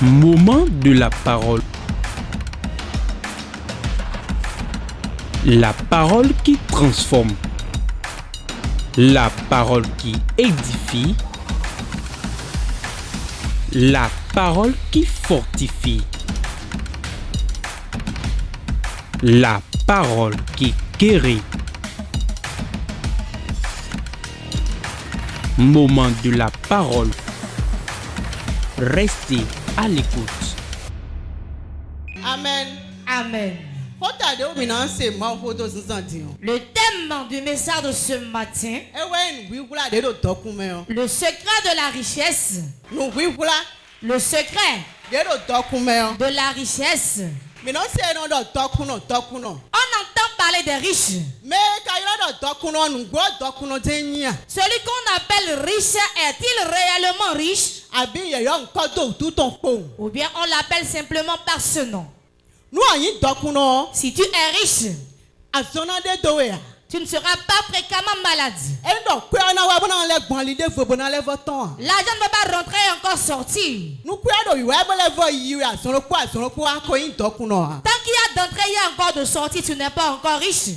Moment de la parole. La parole qui transforme. La parole qui édifie. La parole qui fortifie. La parole qui guérit. Moment de la parole. Restez à l'écoute. Amen. Amen. Le thème du message de ce matin, le secret de la richesse. Le secret de la richesse. On entend parler des riches. Celui qu'on appelle riche est-il réellement riche? Ou bien on l'appelle simplement par ce nom? Si tu es riche, tu ne seras pas fréquemment malade. L'argent ne va pas rentrer et encore sortir. Tant qu'il y a d'entrée, il y a encore de sortie, tu n'es pas encore riche.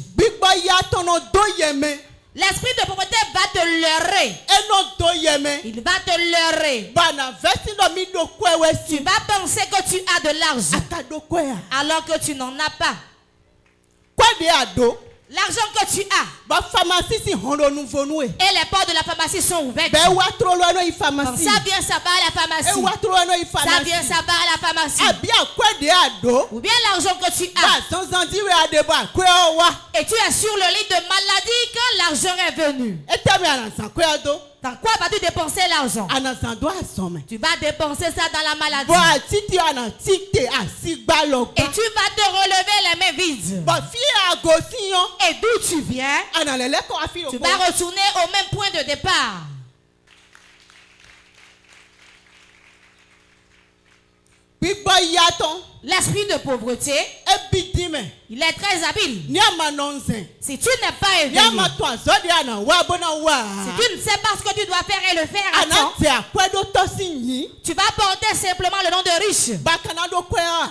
L'esprit de pauvreté va te leurrer. Il va te leurrer. Tu vas penser que tu as de l'argent alors que tu n'en as pas. L'argent que tu as et les portes de la pharmacie sont ouvertes. Comme ça vient ça va à la pharmacie. Ça vient ça va à la pharmacie. Ou bien l'argent que tu as et tu es sur le lit de maladie quand l'argent est venu. Dans quoi vas-tu dépenser l'argent? Tu vas dépenser ça dans la maladie. Et tu vas te relever les mains vides. Et d'où tu viens, tu vas retourner au même point de départ. L'esprit de pauvreté, il est très habile. Si tu n'es pas éveillé, si tu ne sais pas ce que tu dois faire et le faire à temps, tu vas porter simplement le nom de riche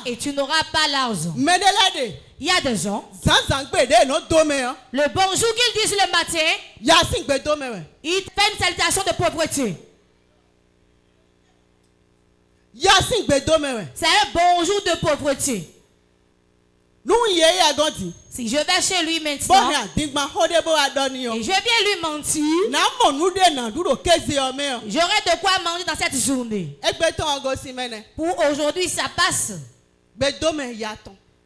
et tu n'auras pas l'argent. Il y a des gens, le bonjour qu'ils disent le matin, ils font une salutation de pauvreté. C'est un bonjour de pauvreté. Si je vais chez lui maintenant et je viens lui mentir, j'aurai de quoi manger dans cette journée. Pour aujourd'hui, ça passe.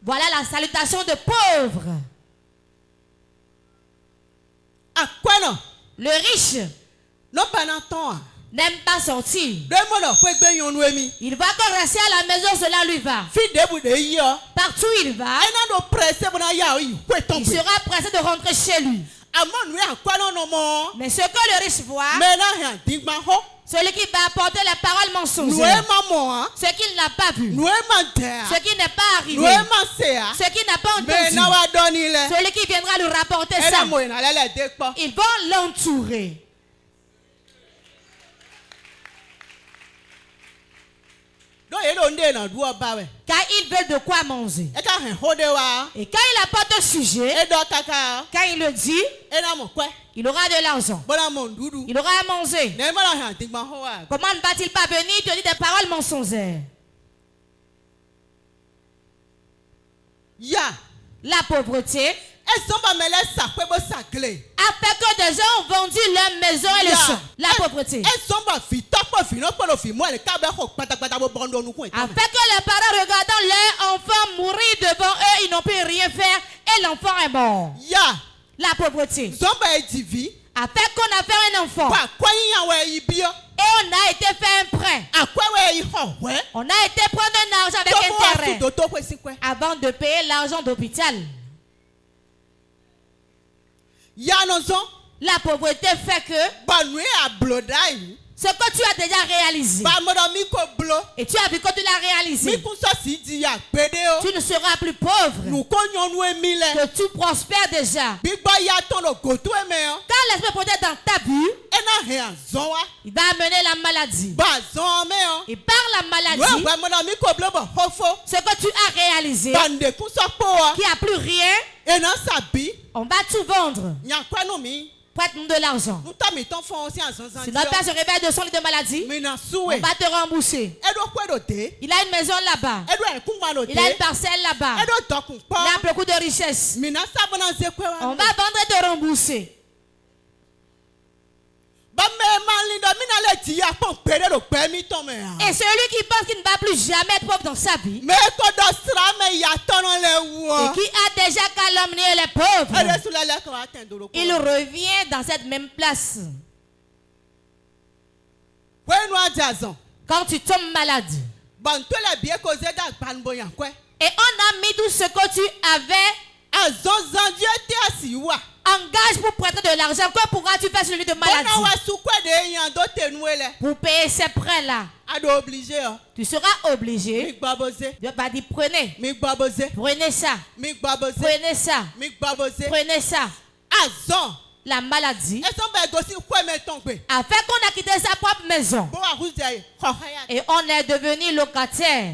Voilà la salutation de pauvre. Le riche n'aime pas sortir. Il va encore rester à la maison, cela lui va. Partout il va, il sera pressé de rentrer chez lui. Mais ce que le riche voit, celui qui va apporter les paroles mensongères, ce qu'il n'a pas vu, ce qui n'est pas arrivé, ce qui n'a pas entendu, celui qui viendra lui rapporter ça, ils vont l'entourer. Car il veut de quoi manger. Et quand il apporte un sujet, quand il le dit, il aura de l'argent. Il aura à manger. Comment ne va-t-il pas venir te dire des paroles mensongères? La pauvreté a fait que des gens ont vendu leur maison et le champ. La pauvreté a fait que les parents regardant leur enfant mourir devant eux, ils n'ont pu rien faire et l'enfant est mort. La pauvreté a fait qu'on a fait un enfant et on a été fait un prêt. On a été prendre un argent avec intérêt avant de payer l'argent d'hôpital. La pauvreté fait que ce que tu as déjà réalisé et tu as vu que tu l'as réalisé, tu ne seras plus pauvre, que tu prospères déjà. Quand l'esprit peut être dans ta vue, il va amener la maladie. Et par la maladie, ce que tu as réalisé, qui a plus rien, on va tout vendre. Prête-nous de l'argent. Si notre père se réveille de son lit de maladie, on va te rembourser. Il a une maison là-bas. Il a une parcelle là-bas. Il a beaucoup de richesses. On va vendre et te rembourser. Et celui qui pense qu'il ne va plus jamais être pauvre dans sa vie, et qui a déjà calomnié les pauvres, il revient dans cette même place. Quand tu tombes malade, et on a mis tout ce que tu avais, engage pour prêter de l'argent. Que pourras-tu faire sur lui de maladie? Pour payer ces prêts-là, tu seras obligé de dire prenez. Prenez ça. Prenez ça. Prenez ça. La maladie a fait qu'on a quitté sa propre maison. Et on est devenu locataire.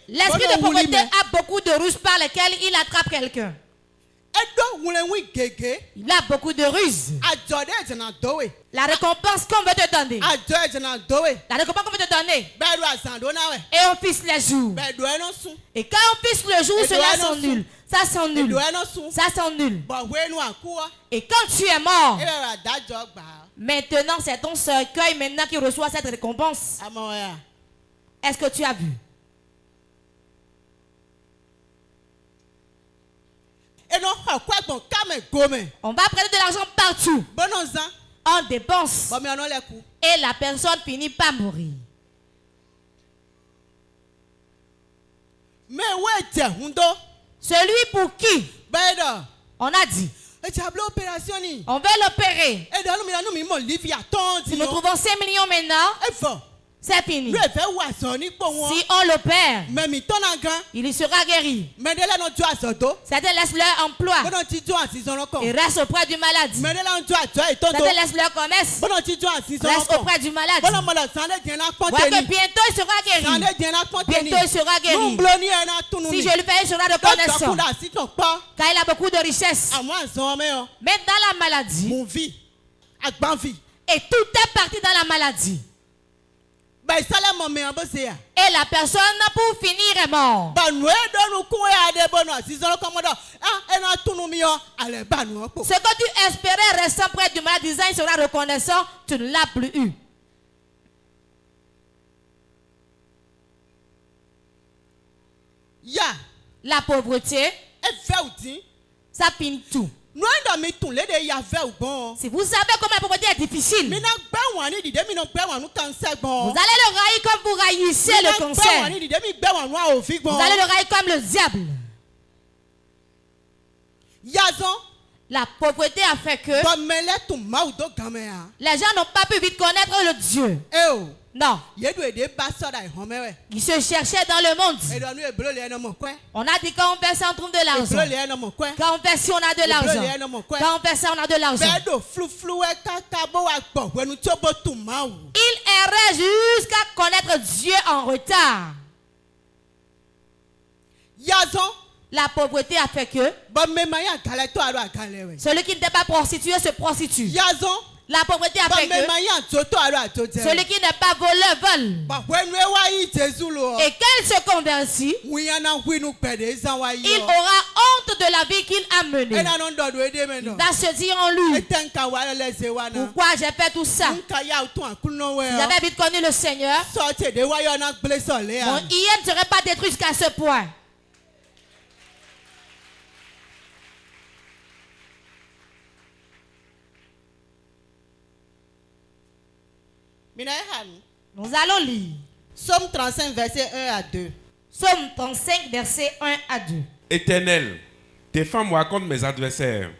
L'esprit de pauvreté a beaucoup de ruses par lesquelles il attrape quelqu'un. Il a beaucoup de ruses. La récompense qu'on veut te donner. La récompense qu'on veut te donner. Et on fixe les jours. Et quand on fixe le jour, cela s'annule. Ça s'annule. Ça s'annule. Et quand tu es mort, maintenant c'est ton cercueil maintenant qui reçoit cette récompense. Est-ce que tu as vu? On va prendre de l'argent partout. On dépense. Et la personne finit par mourir. Celui pour qui on a dit on va l'opérer. Si nous trouvons 5 millions maintenant, c'est fini. Si on l'opère, il y sera guéri. Certains laissent leur emploi et restent auprès du malade. Certains laissent leur commerce, restent auprès du malade. Voilà que bientôt il sera guéri. Bientôt il sera guéri. Si je lui fais, il sera reconnaissant. Car il a beaucoup de richesses. Mais dans la maladie, et tout est parti dans la maladie. Et la personne pour finir est morte. Ce que tu espérais restant près du malade disant il sera reconnaissant, tu ne l'as plus eu. La pauvreté, ça finit tout. Si vous savez comment la pauvreté est difficile, vous allez le railler comme vous raillissez le cancer. Vous allez le railler comme le diable. La pauvreté a fait que les gens n'ont pas pu vite connaître le Dieu. Non. Ils se cherchaient dans le monde. On a dit quand on fait ça, on trouve de l'argent. Quand on fait ça, on a de l'argent. Quand on fait ça, on a de l'argent. Il errait jusqu'à connaître Dieu en retard. La pauvreté a fait que celui qui n'était pas prostitué se prostitue. La pauvreté a fait que celui qui n'est pas voleur vole. Et quand il se convertit, il aura honte de la vie qu'il a menée. Il va se dire en lui, pourquoi j'ai fait tout ça? Si j'avais vite connu le Seigneur, mon hyène ne serait pas détruit jusqu'à ce point. Nous allons lire Psaume 35, verset 1 à 2. Psaume 35, verset 1 à 2. Éternel, défends-moi contre mes adversaires.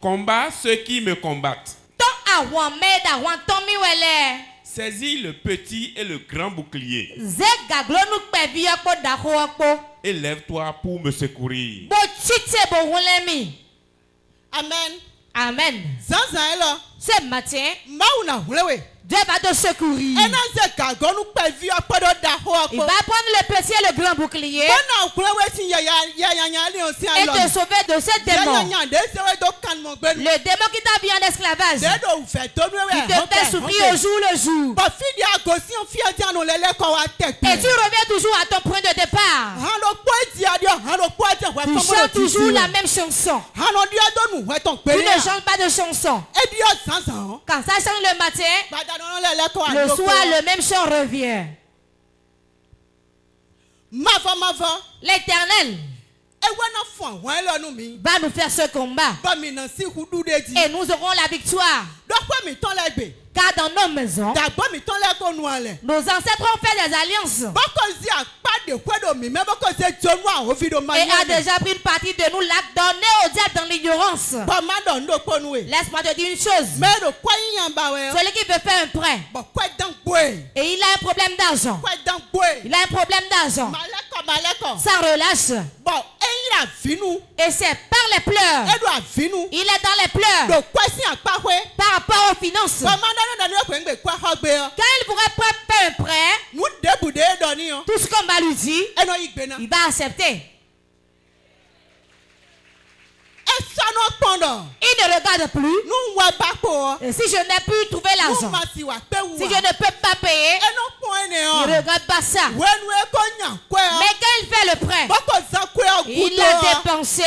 Combat ceux qui me combattent. Saisis le petit et le grand bouclier. Et lève-toi pour me secourir. Amen. Amen. Zanzan Ce matin, mauna hulewe. Dieu va te secourir. Il va prendre le petit et le grand bouclier et te sauver de ce démon. Le démon qui t'a mis en esclavage, qui te fait souffrir au jour le jour. Et tu reviens toujours à ton point de départ. Tu chantes toujours la même chanson. Tu ne chantes pas de chanson. Quand ça chante le matin, le soir, le même chant revient. L'Éternel va nous faire ce combat. Et nous aurons la victoire. Car dans nos maisons, nos ancêtres ont fait des alliances. Et a déjà pris une partie de nous, l'a donné au diable dans l'ignorance. Laisse-moi te dire une chose. Celui qui veut faire un prêt et il a un problème d'argent. Il a un problème d'argent. Ça relâche. Et c'est par les pleurs. Il est dans les pleurs. Par rapport aux finances. Quand il pourrait faire un prêt, tout ce qu'on va lui dire, il va accepter. Il ne regarde plus. Et si je n'ai plus trouvé l'argent, si je ne peux pas payer, il ne regarde pas ça. Mais quand il fait le prêt, il l'a dépensé. Et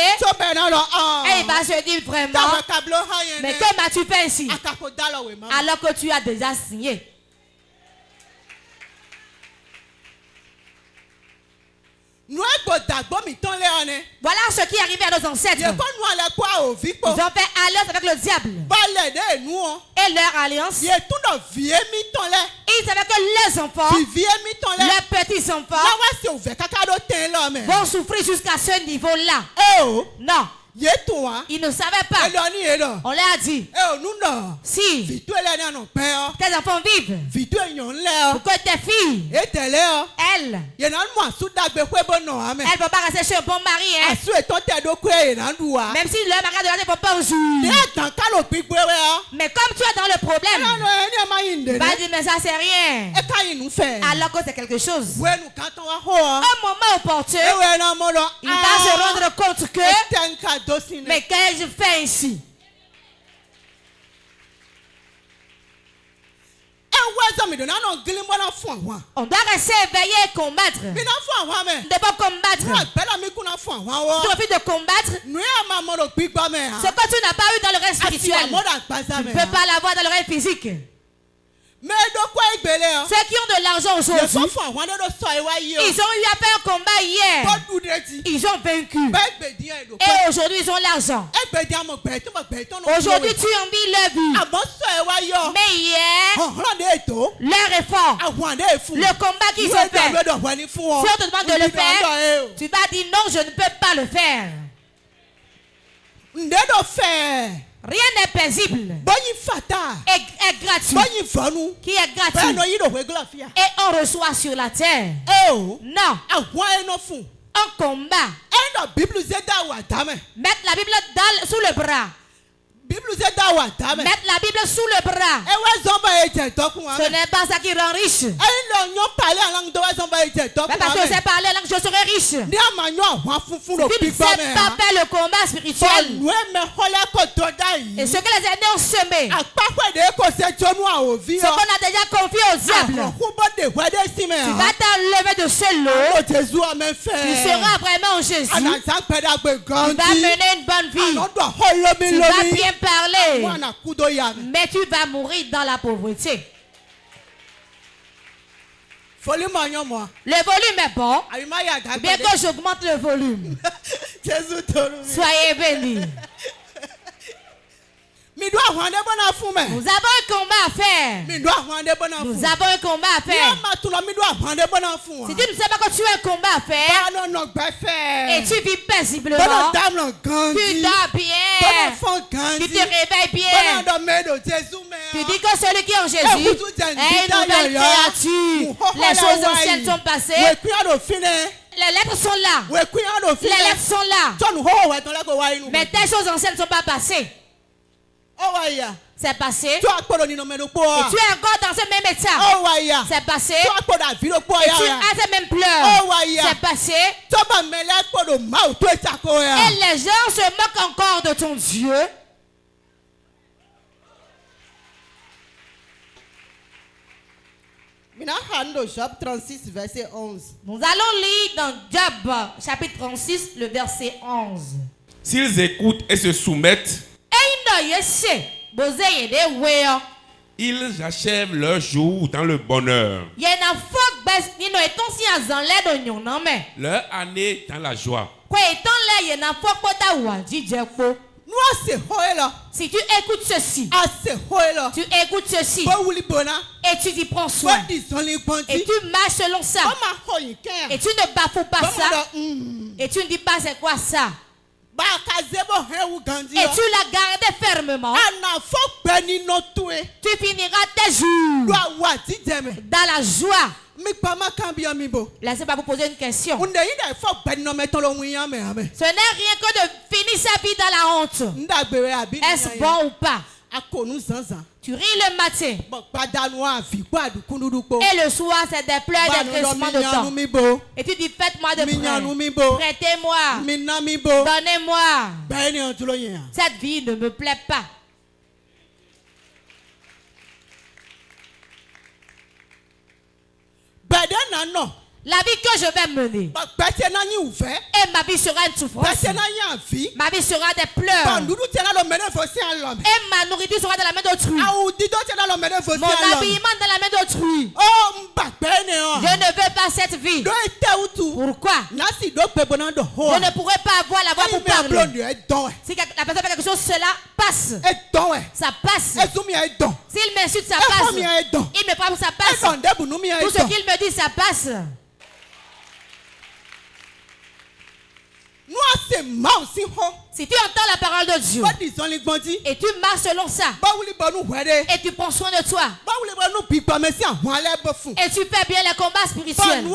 il va se dire vraiment, mais que m'as-tu fait ici? Alors que tu as déjà signé. Voilà ce qui est arrivé à nos ancêtres. Ils ont fait alliance avec le diable. Et leur alliance, ils savaient que les enfants, les petits-enfants, vont souffrir jusqu'à ce niveau-là. Non. Ils ne savaient pas. On leur a dit, si tes enfants vivent, pour que tes filles, elles ne vont pas rester chez un bon mari. Même si leur mari ne vont pas au jour. Mais comme tu es dans le problème, va dire, mais ça c'est rien. Alors que c'est quelque chose. Au moment opportun, il va se rendre compte que mais qu'ai-je fait ici? On doit rester éveillé et combattre. Nous devons combattre. Tu refuses de combattre ce que tu n'as pas eu dans le règne spirituel. Tu ne peux pas l'avoir dans le règne physique. Ceux qui ont de l'argent aujourd'hui, ils ont eu à faire un combat hier. Ils ont vaincu. Et aujourd'hui, ils ont l'argent. Aujourd'hui, tu envies leur vie. Mais hier, leur effort, le combat qu'ils ont fait, si on te demande de le faire, tu vas dire non, je ne peux pas le faire. Rien n'est paisible. Est gratuit. Qui est gratuit. Et on reçoit sur la terre. Non. Un combat. Mettre la Bible sous le bras. Mettre la Bible sous le bras. Ce n'est pas ça qui rend riche. Mais parce que je sais parler langue, je serai riche. Si tu ne sais pas faire le combat spirituel, et ce que les aînés ont semé, ce qu'on a déjà confié au diable, tu vas t'enlever de ce lot. Tu seras vraiment Jésus. Tu vas mener une bonne vie. Tu vas bien parler, mais tu vas mourir dans la pauvreté. Le volume est bon, bien que j'augmente le volume. Soyez bénis. Nous avons un combat à faire. Nous avons un combat à faire. Si tu ne sais pas que tu as un combat à faire et tu vis paisiblement, tu dors bien, tu te réveilles bien, tu dis que celui qui est en Jésus est une nouvelle créature. Les choses anciennes sont passées. Les lettres sont là. Les lettres sont là. Mais tes choses anciennes ne sont pas passées. C'est passé. Et tu es encore dans ce même état. C'est passé. Et tu as ces mêmes pleurs. C'est passé. Et les gens se moquent encore de ton Dieu. Job 36, verset 11. Nous allons lire dans Job, chapitre 36, le verset 11. S'ils écoutent et se soumettent, ils achèvent leur jour dans le bonheur. Leur année dans la joie. Si tu écoutes ceci, et tu y prends soin, et tu marches selon ça, et tu ne bafoues pas ça, et tu ne dis pas c'est quoi ça, et tu la gardes fermement, tu finiras tes jours dans la joie. Laissez-moi vous poser une question. Ce n'est rien que de finir sa vie dans la honte. Est-ce bon ou pas? Tu ris le matin. Et le soir, c'est des pleurs et des crissements de dents. Et tu dis, faites-moi de près. Prêtez-moi. Donnez-moi. Cette vie ne me plaît pas. La vie que je vais mener, et ma vie sera une souffrance, ma vie sera des pleurs, et ma nourriture sera dans la main d'autrui, mon habillement dans la main d'autrui. Je ne veux pas cette vie. Pourquoi? Je ne pourrai pas avoir la voix pour parler. Si la personne fait quelque chose, cela passe. Ça passe. S'il m'insulte, ça passe. Il me frappe, ça passe. Tout ce qu'il me dit, ça passe. Si tu entends la parole de Dieu et tu marches selon ça et tu prends soin de toi et tu fais bien les combats spirituels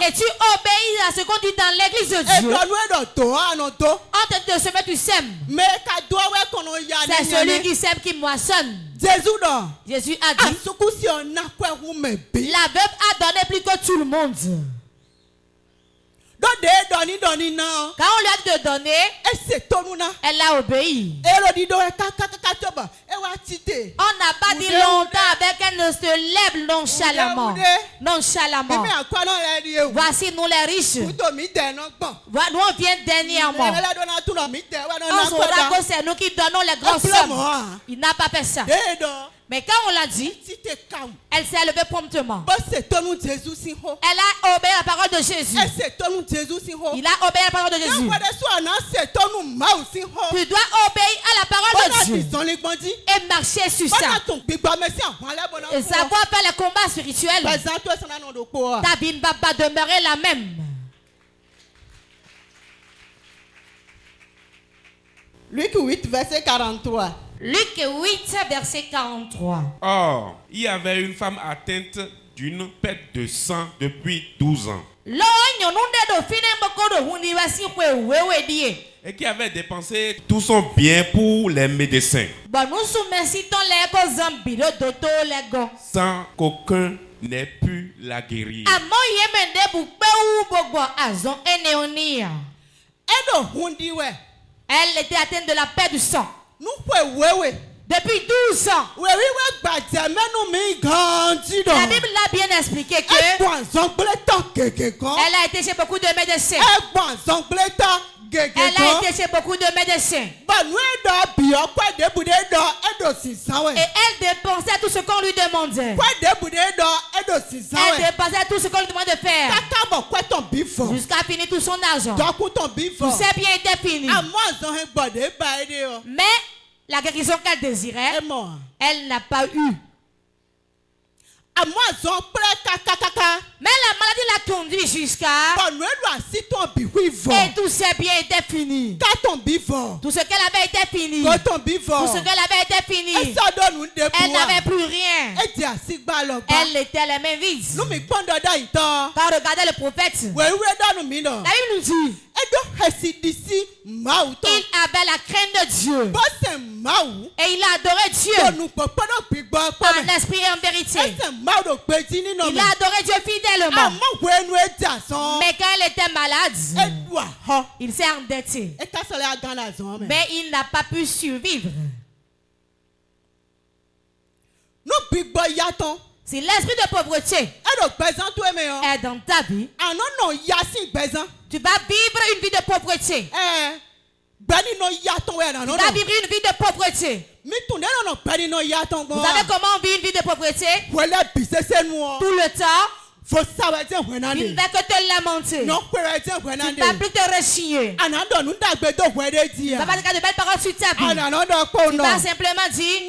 et tu obéis à ce qu'on dit dans l'église de Dieu, en train de semer tu sèmes. C'est celui qui sème qui moissonne. Jésus a dit, la veuve a donné plus que tout le monde. Quand on lui a dit de donner, elle a obéi. On n'a pas dit longtemps avec elle ne se lève nonchalamment. Voici nous les riches. Nous on vient dernièrement. On saura que c'est nous qui donnons les grosses sommes. Il n'a pas fait ça. Mais quand on l'a dit, elle s'est levée promptement. Elle a obéi à la parole de Jésus. Il a obéi à la parole de Jésus. Tu dois obéir à la parole de Dieu et marcher sur ça. Et savoir faire les combats spirituels. Ta vie ne va pas demeurer la même. Luc 8, verset 43. Luc 8, verset 43. Or, il y avait une femme atteinte d'une perte de sang depuis 12 ans. Et qui avait dépensé tout son bien pour les médecins. Sans qu'aucun n'ait pu la guérir. Elle était atteinte de la perte du sang. Depuis 12 ans. La Bible l'a bien expliqué que elle a été chez beaucoup de médecins. Elle a été chez beaucoup de médecins. Et elle dépensait tout ce qu'on lui demandait. Elle dépensait tout ce qu'on lui demandait de faire. Jusqu'à finir tout son argent. Tout ça bien était fini. Mais la guérison qu'elle désirait, elle n'a pas eu. Mais la maladie l'a conduit jusqu'à... Et tout ça bien était fini. Tout ce qu'elle avait été fini. Tout ce qu'elle avait été fini. Elle n'avait plus rien. Elle était les mains vides. Quand on regardait le prophète, la Bible nous dit il avait la crainte de Dieu. Et il a adoré Dieu en esprit et en vérité. Il a adoré Dieu fidèlement. Mais quand il était malade, il s'est endetté. Mais il n'a pas pu survivre. Si l'esprit de pauvreté est dans ta vie, tu vas vivre une vie de pauvreté. Tu vas vivre une vie de pauvreté. Vous savez comment on vit une vie de pauvreté? Tout le temps, tu ne vas que te lamenter. Tu ne vas plus te rechigner. Tu ne vas pas dire de belles paroles sur ta vie. Tu vas simplement dire,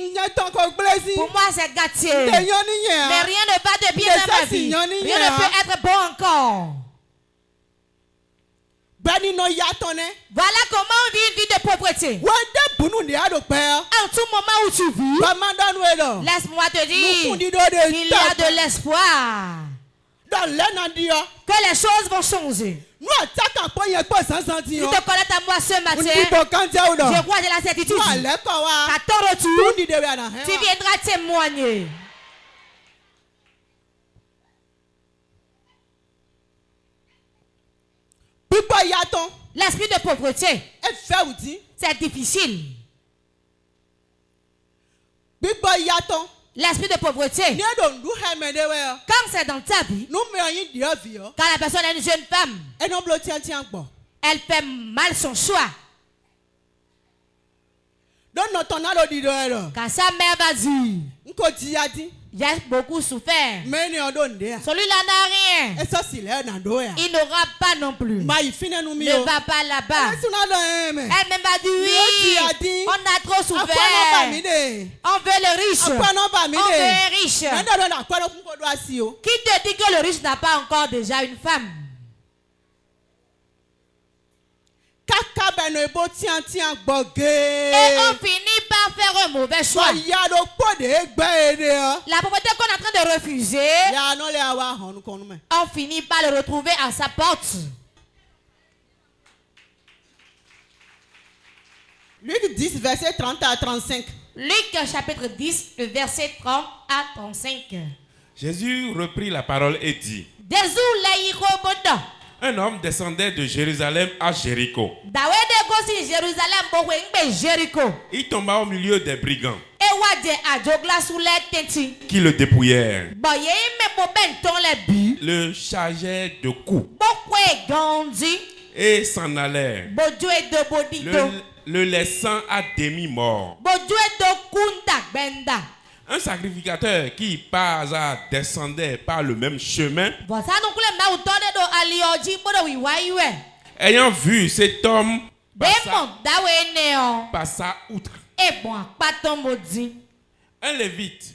pour moi c'est gâté. Mais rien ne va de bien dans ma vie. Rien ne peut être bon encore. Voilà comment on vit une vie de pauvreté. En tout moment où tu vis, laisse-moi te dire qu'il y a de l'espoir. Que les choses vont changer. Si tu te connais à moi ce matin, je crois de la certitude qu'à ton retour, tu viendras témoigner. L'esprit de pauvreté, c'est difficile. L'esprit de pauvreté, quand c'est dans ta vie, quand la personne est une jeune femme, elle fait mal son choix. Quand sa mère va dire, j'ai beaucoup souffert, celui-là n'a rien, il n'aura pas non plus, ne va pas là-bas. Elle-même va dire, oui, on a trop souffert, on veut le riche, on veut un riche. Qui te dit que le riche n'a pas encore déjà une femme? Et on finit par faire un mauvais choix. La pauvreté qu'on est en train de refuser, on finit par le retrouver à sa porte. Luc 10, verset 30 à 35. Luc chapitre 10, le verset 30 à 35. Jésus reprit la parole et dit: un homme descendait de Jérusalem à Jéricho. Il tomba au milieu des brigands qui le dépouillèrent, le chargèrent de coups et s'en allèrent, le laissant à demi-mort. Un sacrificateur qui par hasard descendait par le même chemin, ayant vu cet homme, passa outre. Un lévite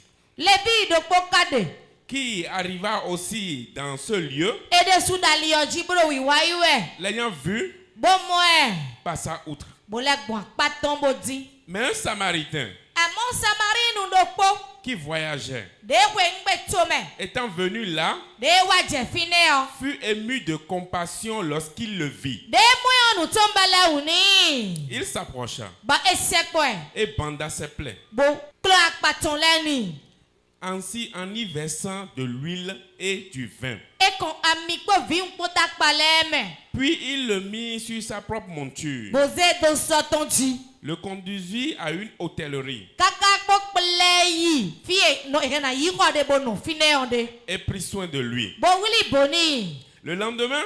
qui arriva aussi dans ce lieu, l'ayant vu, passa outre. Mais un samaritain qui voyageait, étant venu là, fut ému de compassion lorsqu'il le vit. Il s'approcha et banda ses plaies, ainsi en y versant de l'huile et du vin. Puis il le mit sur sa propre monture, le conduisit à une hôtellerie et prit soin de lui. Le lendemain,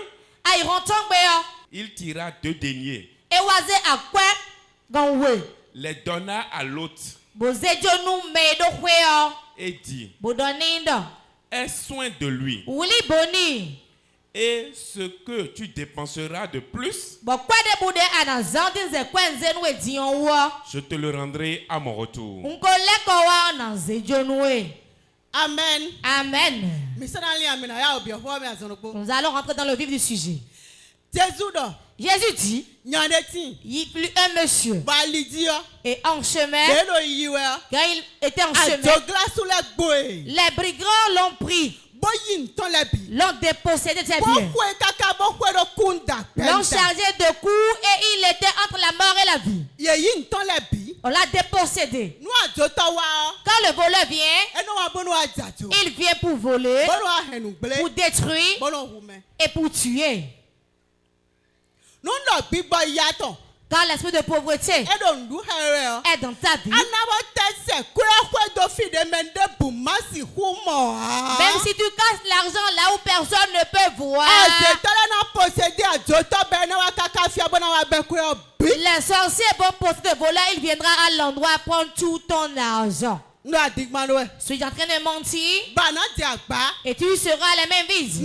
il tira 2 deniers, les donna à l'hôte et dit: aie soin de lui, et ce que tu dépenseras de plus, je te le rendrai à mon retour. Amen. Amen. Nous allons rentrer dans le vif du sujet. Jésus dit, il fut un monsieur. Et en chemin, quand il était en chemin, les brigands l'ont pris. L'ont dépossédé de ses biens. L'ont chargé de coups et il était entre la mort et la vie. On l'a dépossédé. Quand le voleur vient, il vient pour voler, pour détruire et pour tuer. Quand l'esprit de pauvreté est dans ta vie, même si tu casses l'argent là où personne ne peut voir, les sorciers vont posséder le voleur, il viendra à l'endroit prendre tout ton argent. Suis-je en train de mentir? Et tu seras les mêmes vides.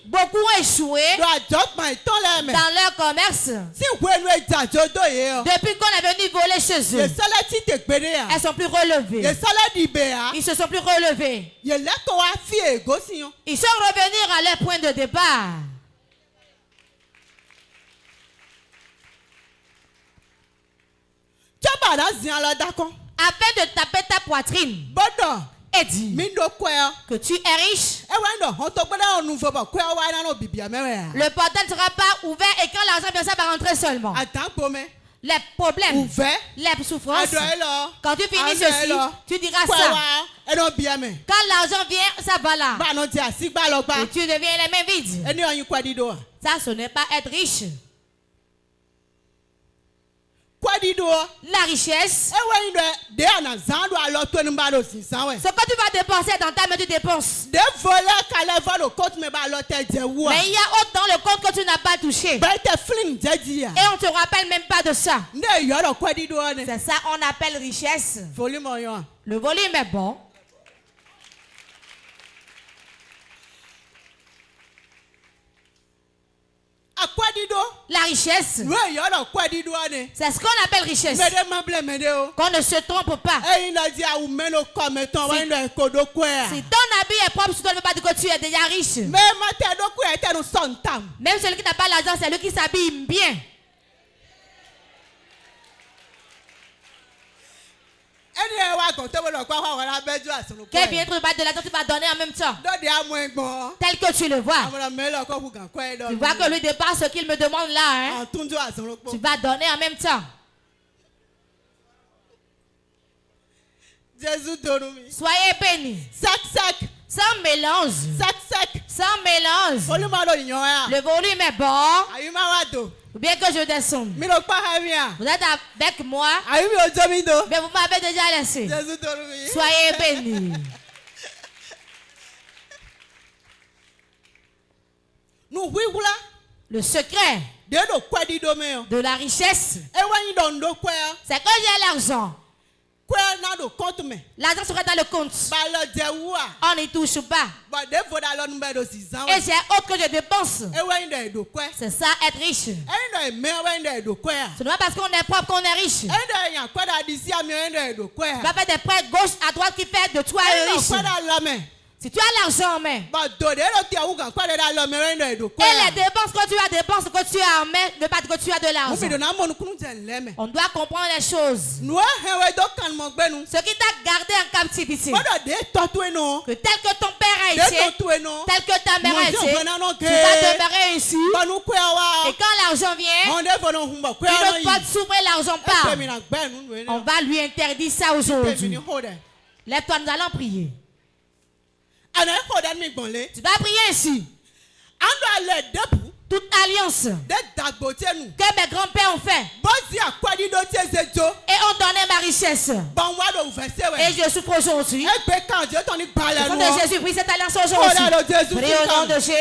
Beaucoup ont échoué dans leur commerce. Depuis qu'on est venu voler chez eux, elles sont plus relevées. Ils se sont plus relevés. Ils sont revenus à leur point de départ. Afin de taper ta poitrine et dire que tu es riche, le portail ne sera pas ouvert et quand l'argent vient, ça va rentrer seulement. Les problèmes, les souffrances, quand tu finis ceci, tu diras ça. Quand l'argent vient, ça va là. Et tu deviens les mains vides. Ça, ce n'est pas être riche. La richesse, ce que tu vas dépenser dans ta main, tu dépenses. Mais il y a autre dans le compte que tu n'as pas touché. Et on ne te rappelle même pas de ça. C'est ça on appelle richesse. Le volume est bon. La richesse, c'est ce qu'on appelle richesse. Qu'on ne se trompe pas. Si ton habit est propre, tu ne veux pas dire que tu es déjà riche. Même celui qui n'a pas l'argent, c'est lui qui s'habille bien. Quel bien tu vas de l'argent, tu vas donner en même temps. Tel que tu le vois. Tu vois que lui dépasse ce qu'il me demande là. Hein? Tu vas donner en même temps. Soyez bénis. Sans mélange. Sans mélange. Le volume est bon. Ou bien que je descende. Vous êtes avec moi. Mais vous m'avez déjà laissé. Soyez bénis. Le secret de la richesse, c'est que j'ai l'argent. L'argent sera dans le compte. On n'y touche pas. Et j'ai autre que je dépense. C'est ça être riche. Ce n'est pas parce qu'on est propre qu'on est riche. Tu vas faire des prêts gauche à droite qui fait de toi un riche. Si tu as l'argent en main, et les dépenses que tu as, dépenses que tu as en main, ne pas dire que tu as de l'argent. On doit comprendre les choses. Ce qui t'a gardé en captivité, que tel que ton père a été, tel que ta mère a été, tu vas demeurer ici. Et quand l'argent vient, une porte s'ouvre et l'argent part. On va lui interdire ça aujourd'hui. Lève-toi, nous allons prier. Tu vas prier ici. Toute alliance que mes grands-pères ont fait et ont donné ma richesse. Et je souffre aujourd'hui. Au nom de Jésus, prie cette alliance aujourd'hui. Prie au nom de Jésus.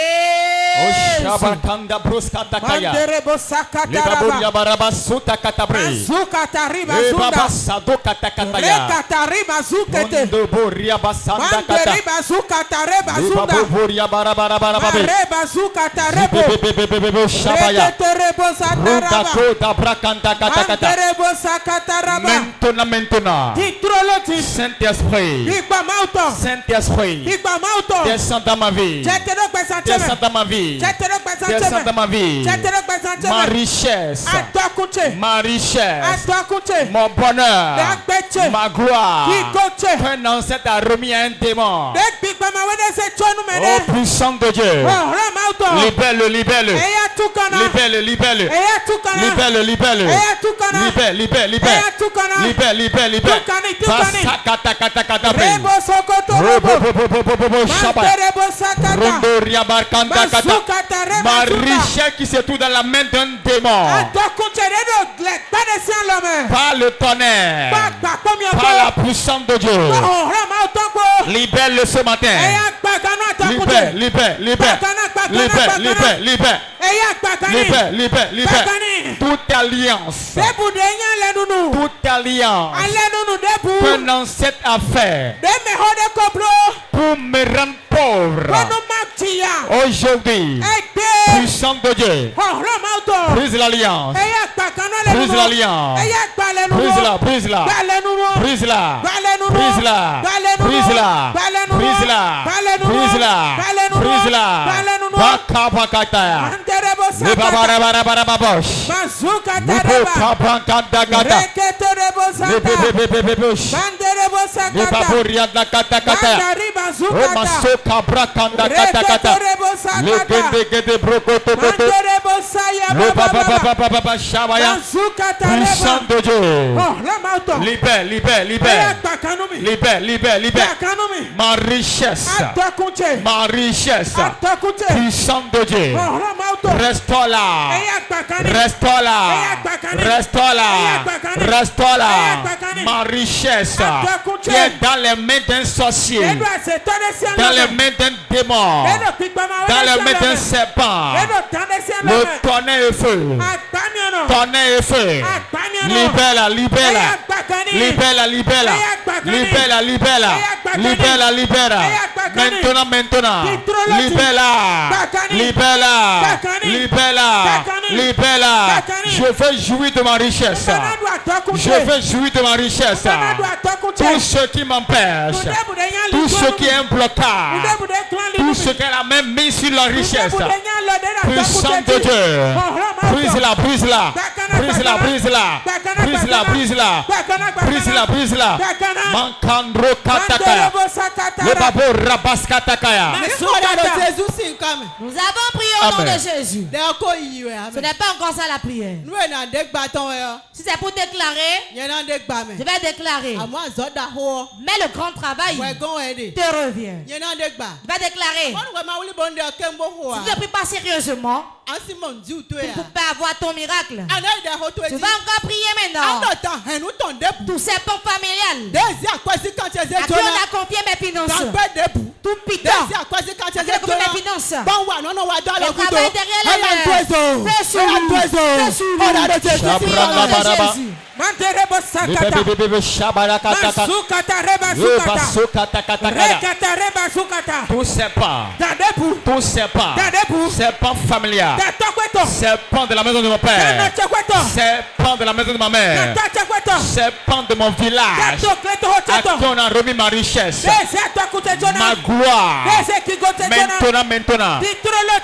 Maintenant, Saint-Esprit, descends dans ma vie. Descends dans ma vie. Descends dans ma vie. Ma richesse. Ma richesse. Mon bonheur. Ma gloire. Un ancêtre a remis à un démon. Oh puissant de Dieu. Libère-le, libère-le. Libère-le, libère-le. Libère-le, libère-le. Libère, libère, libère. Libère, libère, libère. Ma richesse qui se trouve dans la main d'un démon. Par le tonnerre. Par la puissance de Dieu. Libère-le ce matin. Libère, libère, libère. Libère, libère, libère. Libère, libère, libère. Toute alliance. Toute alliance. Qu'un ancêtre a fait pour me rendre pauvre. Aujourd'hui, puissant de Dieu, brise l'alliance. Brise l'alliance. Brise-la, brise-la. Brise-la. Brise-la. Brise-la. Brise-la. Brise-la. Brise-la. Baka bakata. Le babarabarabarababosh. Le babarabarabarababosh. Le bébébébébébosh. Le baboriadakatakata. Le masoka brakanda katakata. Le gendegede brokotokoto. Le babababababa shabaya. Puissant de Dieu. Libère, libère, libère. Libère, libère, libère. Ma richesse. Ma richesse. Puissant de Dieu. Restaure-la. Restaure-la. Restaure-la. Restaure-la. Ma richesse qui est dans les mains d'un sorcier, dans les mains d'un démon, dans les mains d'un serpent. Le tonnerre et feu. Tonnerre et feu. Libère-la, libère-la. Libère-la, libère-la. Libère-la, libère-la. Libère-la, libère-la. Maintenant, maintenant. Libère-la. Libère-la. Libère-la. Libère-la. Je veux jouir de ma richesse. Je veux jouir de ma richesse. Tout ce qui m'empêche, tout ce qui est un blocage, tout ce qui est la même mis sur la richesse. Puissant de Dieu. Brise-la, brise-la. Brise-la, brise-la. Brise-la, brise-la. Brise-la, brise-la. Mankandro katakaya. Le babo rabaskatakaya. Nous avons prié au nom de Jésus. Ce n'est pas encore ça la prière. Si c'est pour déclarer, je vais déclarer. Mais le grand travail te revient. Je vais déclarer. Si tu ne pries pas sérieusement, tu ne peux pas avoir ton miracle. Tu vas encore prier maintenant. Tout serpent familial à qui on a confié mes finances. Tout piton à qui on a confié mes finances. Le travail derrière les mains. Fais sur lui. Fais sur lui. Tout serpent, tout serpent, serpent familial, serpent de la maison de mon père, serpent de la maison de ma mère, serpent de mon village, à qui on a remis ma richesse, ma gloire. Maintenant, maintenant,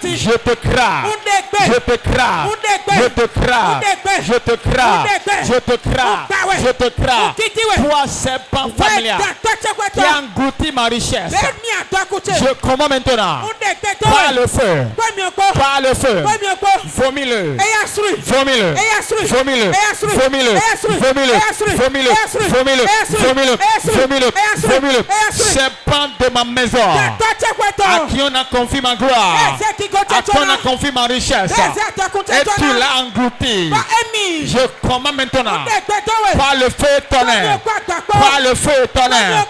je te crains, je te crains, je te crains, je te crains, je te crains, je te crains. Toi, serpent familial qui a englouti ma richesse, je commande maintenant par le feu, par le feu, vomis-le, vomis-le, vomis-le, vomis-le, vomis-le, vomis-le, vomis-le, vomis-le, vomis-le, vomis-le. Serpent de ma maison, à qui on a confié ma gloire, à qui on a confié ma richesse, et tu l'as englouti. Je commande maintenant par le feu tonnerre, par le feu tonnerre,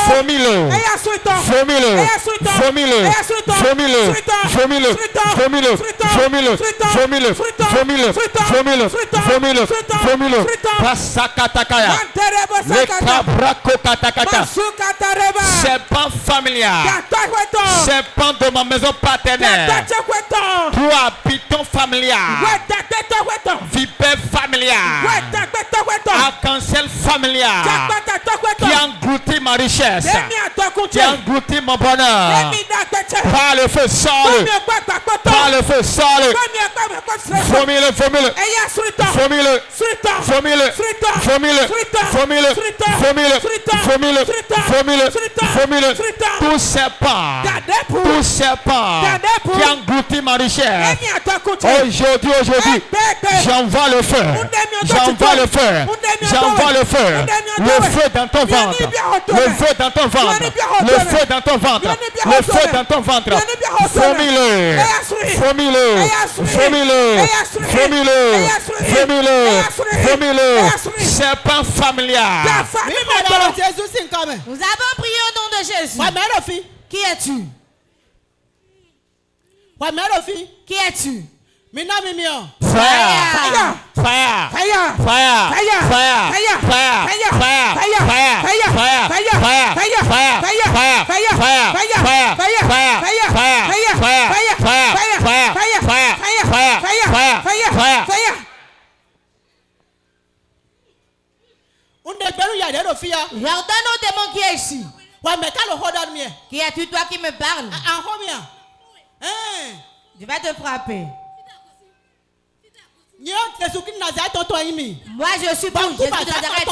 vomis-le, vomis-le, vomis-le, vomis-le, vomis-le, vomis-le, vomis-le, vomis-le, vomis-le, vomis-le, vomis-le, vomis-le, Pasakatakaya, le Kabrako Katakata, serpent familial, serpent de ma maison paternelle, toi, piton familial, vipère familial, arc-en-ciel familial, qui a englouti ma ma richesse, qui a englouti mon bonheur. Par le feu, sors-le. Par le feu, sors-le. Vomis-le, vomis-le. Vomis-le, vomis-le, vomis-le, vomis-le, vomis-le, vomis-le, vomis-le, vomis-le. Tout serpent qui a englouti ma richesse. Aujourd'hui, j'envoie le feu. J'envoie le feu. J'envoie le feu. Le feu dans ton ventre. Le feu dans ton ventre. Le feu dans ton ventre. Le feu dans ton ventre. Vomis-le. Vomis-le. Vomis-le. Vomis-le. Vomis-le. Vomis-le. Serpent familial. Nous avons prié au nom de Jésus. Qui es-tu? Qui es-tu? Fire! Fire! Fire! Fire! Fire! Fire! Fire! J'ordonne au démon qui est ici. Qui es-tu toi qui me parles? Je vais te frapper. Moi je suis pour Jésus de Nazareth.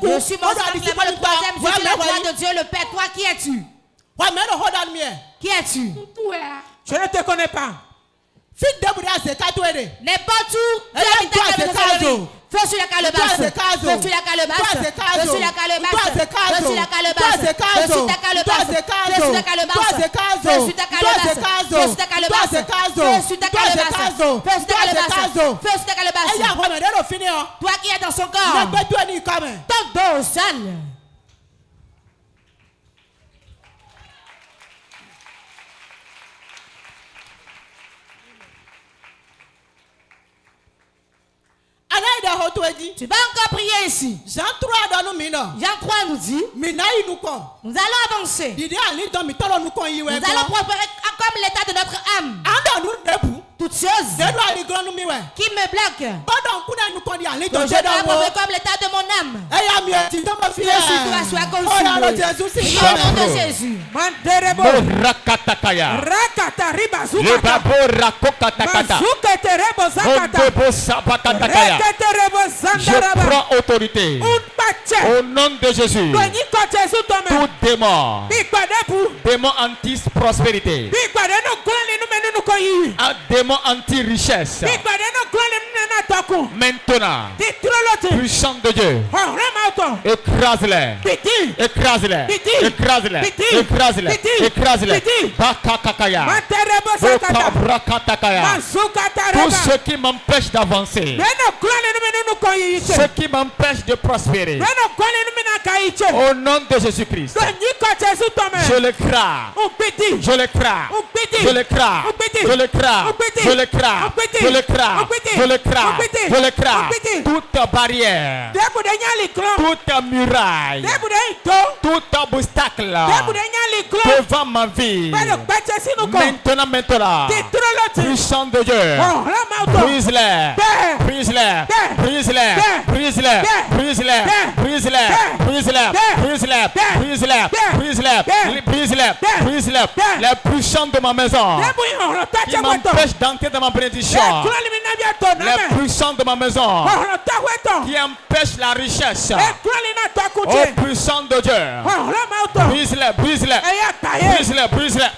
Je suis mon frère, le troisième, je suis la voix de Dieu le Père. Toi qui es-tu? Qui es-tu? Je ne te connais pas. N'importe où, tu habites ta maison. Feu sur la calebasse. Feu sur la calebasse. Feu sur la calebasse. Feu sur la calebasse. Feu sur ta calebasse. Feu sur ta calebasse. Feu sur ta calebasse. Feu sur ta calebasse. Feu sur ta calebasse. Feu sur ta calebasse. Feu sur ta calebasse. Toi qui es dans son corps. Ton dos sale. Tu vas encore prier ici. Jean 3 nous dit. Nous allons avancer. Nous allons prospérer comme l'état de notre âme. Toutes choses qui me bloquent. Je dois prospérer comme l'état de mon âme. Toi, sois consumé. Au nom de Jésus. Je prends autorité au nom de Jésus. Tout démon, démon anti-prospérité, un démon anti-richesse, maintenant, puissant de Dieu, écrase-les, écrase-les, écrase-les, écrase-les, écrase-les. Bakakakaya, Brakakakaya. Tout ce qui m'empêche d'avancer, ce qui m'empêche de prospérer, au nom de Jésus-Christ, je le crains, je le crains, je le crains, je le crains, je le crains, je le crains, je le crains, je le crains. Toute barrière, toute muraille, tout obstacle devant ma vie, maintenant, puissant de Dieu, brise-les, brise-les, brise-les, brise-les, brise-les, brise-les, brise-les, brise-les, brise-les, brise-les, brise-les, brise-les, les puissants de ma maison qui m'empêchent d'entrer dans ma bénédiction, les puissants de ma maison qui empêchent la richesse, oh puissant de Dieu, brise-les, brise-les, brise-les, brise-les,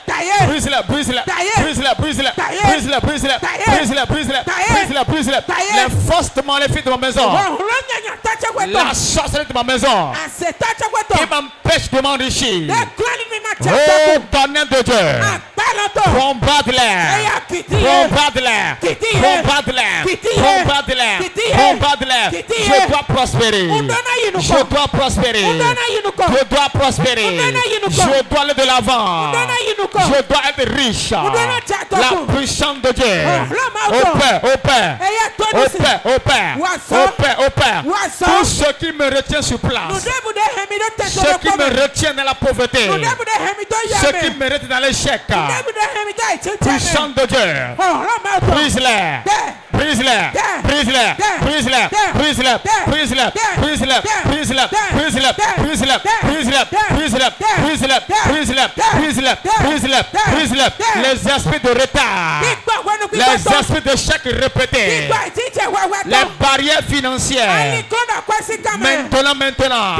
brise-les, brise-les, brise-les, brise-les, brise-les, brise-les, brise-les, brise-les, brise-les, brise-les, les fausses maléfiques de ma maison, la sorcellerie de ma maison qui m'empêche de m'enrichir, oh tonnerre de Dieu, combat-les, combat-les, combat-les, combat-les, combat-les. Je dois prospérer, je dois prospérer, je dois prospérer, je dois aller de l'avant, je dois être riche, la puissance de Dieu, au Père, au Père, au Père, au Père, au Père, au Père, tout ce qui me retient sur place, ce qui me retient dans la pauvreté, Ceux qui méritent dans l'échec. Puissant de Dieu. Brise-les. Brise-les. Brise-les. Brise-les. Brise-les. Brise-les. Brise-les. Brise-les. Brise-les. Brise-les. Brise-les. Brise-les. Brise-les. Brise-les. Brise-les. Brise-les. Brise-les. Les esprits de retard. Les esprits d'échec répétés. Les barrières financières. Maintenant.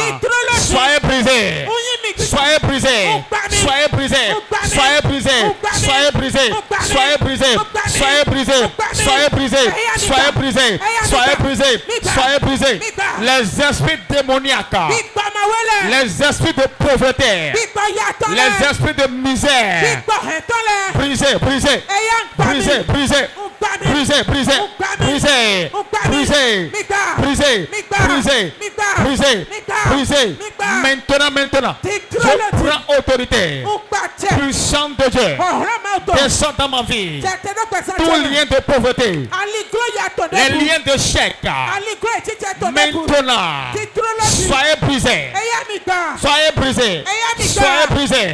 Soyez brisés. Soyez brisés. Soyez brisés. Soyez brisés. Soyez brisés. Soyez brisés. Soyez brisés. Soyez brisés. Soyez brisés. Soyez brisés. Soyez brisés. Les esprits démoniaques. Les esprits de pauvreté. Les esprits de misère. Brisés. Brisés. Brisés. Brisés. Brisés. Brisés. Brisés. Brisés. Brisés. Brisés. Brisés. Brisés. Maintenant. Je prends autorité. Puissant de Dieu. Descends dans ma vie. Tout lien de pauvreté. Les liens de chèque. Maintenant. Soyez brisés. Soyez brisés. Soyez brisés.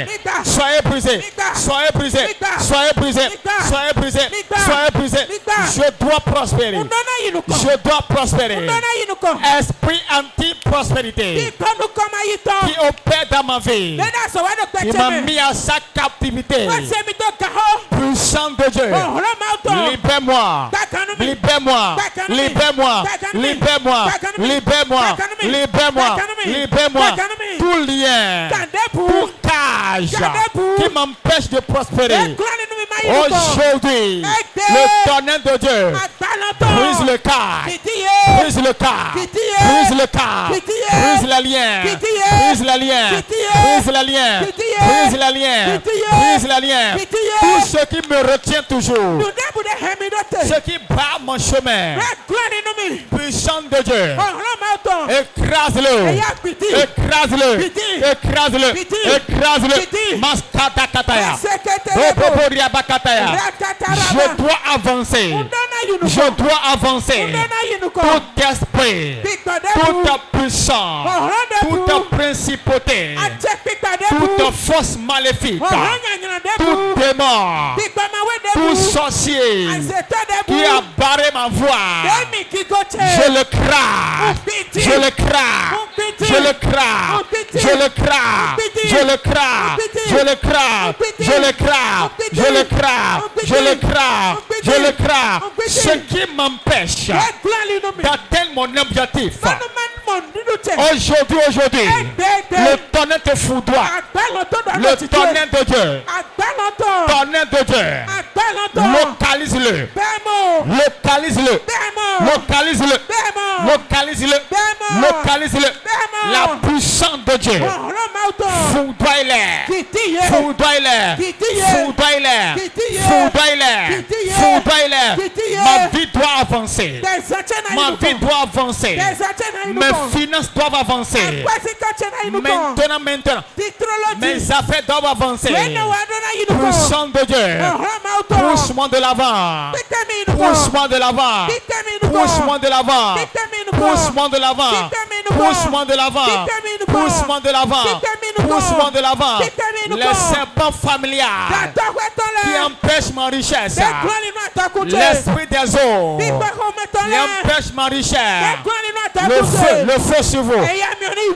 Soyez brisés. Soyez brisés. Soyez brisés. Soyez brisés. Soyez brisés. Je dois prospérer. Je dois prospérer. Esprit anti-prospérité qui opère dans ma vie. Il m'a mis à sa captivité. Puissant de Dieu. Libère-moi. Libère-moi. Libère-moi. Libère-moi. Libère-moi. Libère-moi. Libère-moi. Tout lien. Tout cage qui m'empêche de prospérer. Aujourd'hui, le tonnerre de Dieu brise le cage. Brise le cage. Brise le cage. Brise la lien. Brise la lien. Brise la lien. Brise la lien. Brise la lien. Tout ce qui me retient toujours. Ce qui bat mon chemin. Puissant de Dieu. Écrase-le. Écrase-le. Écrase-le. Écrase-le. Maskata kataya. Je dois avancer. Je dois avancer. Tout esprit, toute puissance, toute principauté, toute force maléfique, tout démon, tout sorcier qui a barré ma voie, je le crains. Je le crains. Je le crains. Je le crains. Je le crains. Je le crains. Je le crains. Je le crains. Je le crains. Je le crains. Ce qui m'empêche d'atteindre mon objectif. Aujourd'hui, le tonnerre te foudroie. Le tonnerre de Dieu. Tonnerre de Dieu. Localise-le. Localise-le. Localise-le. Localise-le. Localise-le. La puissance de Dieu. Foudroie-les. Foudroie-les. Foudroie-les. Foudroie-les. Foudroie-les. Ma vie doit avancer. Ma vie doit avancer. Mes finances doivent avancer. Maintenant. Mes affaires doivent avancer. Puissant de Dieu. Pousse-moi de l'avant. Pousse-moi de l'avant. Pousse-moi de l'avant. Pousse-moi de l'avant. Pousse-moi de l'avant. Pousse-moi de l'avant. Pousse-moi de l'avant. Les serpents familiaux qui empêchent ma richesse. L'esprit des eaux qui empêche ma richesse. Le feu sur vous.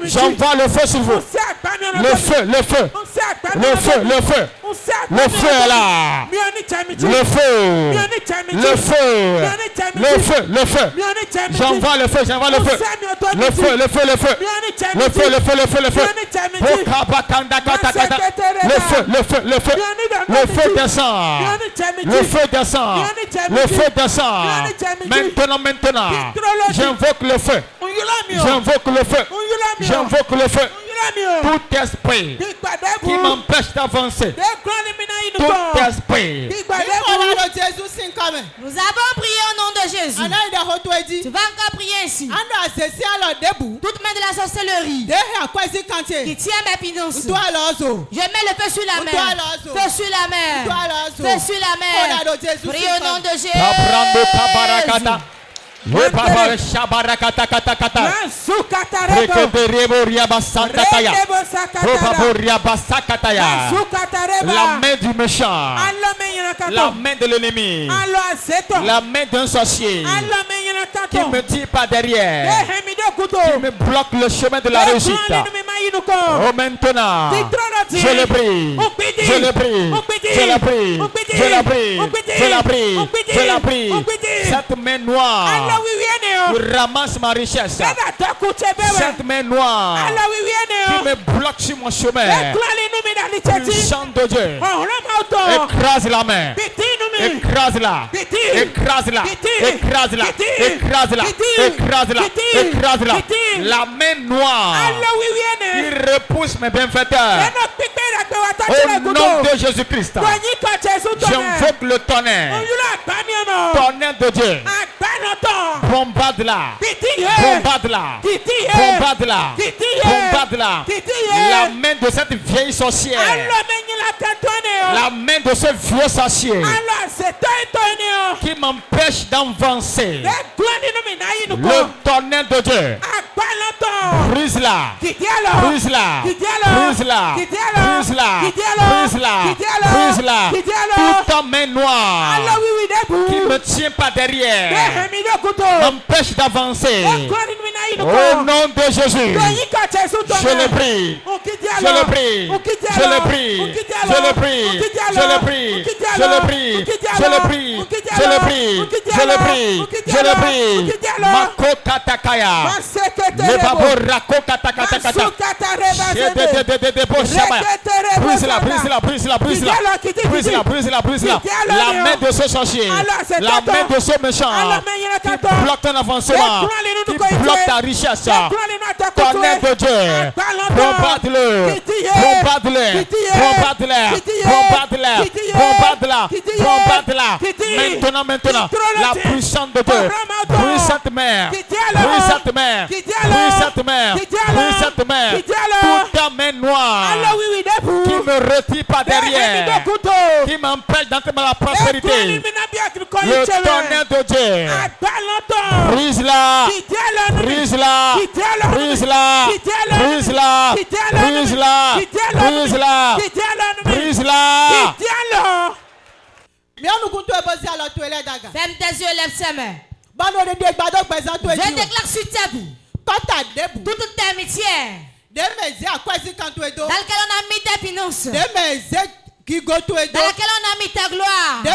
J'envoie le feu sur vous. Le feu. Le feu est là. Le feu. J'envoie le feu. Le feu descend. Maintenant. J'invoque le feu. J'invoque le feu. Tout esprit qui m'empêche d'avancer. Tout esprit. Nous avons prié au nom de Jésus. Tu vas encore prier ici. Toute main de la sorcellerie qui tient mes finances. Je mets le feu sur la mer. Feu sur la mer. Feu sur la mer. Prie au nom de Jésus. La main du méchant, la main de l'ennemi, la main d'un sorcier qui me tire par derrière, qui me bloque le chemin de la réussite. Oh, maintenant, je le prie, je le prie, je le prie, je le prie, je le prie, je le prie. Cette main noire qui ramasse ma richesse, cette main noire qui me bloque sur mon chemin, puissant de Dieu, écrase la main, écrase-la, écrase-la, écrase-la, écrase-la, écrase-la, écrase-la. La main noire qui repousse mes bienfaiteurs. Au nom de Jésus-Christ, j'invoque le tonnerre. Tonnerre de Dieu. Bombarde-la. Bombarde-la. Bombarde-la. Bombarde-la. La main de cette vieille sorcière. La main de ce vieux sorcier qui m'empêche d'avancer. Le tonnerre de Dieu. Brise-la. Brise-la. Brise-la. Brise-la. Brise-la. Brise-la. Toute main noire qui me tient pas derrière m'empêche d'avancer. Au nom de Jésus, je le prie, je le prie, je le prie, je le prie, je le prie, je le prie, je le prie, je le prie, je le prie, je le prie. Makota takaya, le babora kota takata. Brise-la, brise-la, brise-la, brise-la, brise-la, brise-la, brise-la. La main de ce sorcier, la main de ce méchant qui bloque ton avancement, qui bloque ta richesse. Tonnerre de Dieu, bombarde-le, bombarde-le, bombarde-le, bombarde-le, bombarde-la, bombarde-la. Maintenant, maintenant, la puissance de Dieu, brise cette mère, brise cette mère, brise cette mère, brise cette mère. Toute ta main noire qui me retire par derrière, qui m'empêche d'entrer dans la prospérité. Le tonnerre de Dieu, brise-la, brise-la, brise-la, brise-la, brise-la, brise-la, brise-la. Ferme tes yeux, lève ses mains. Je déclare sur ta vie toute ta amitié dans laquelle on a mis tes finances, dans laquelle on a mis ta gloire, dans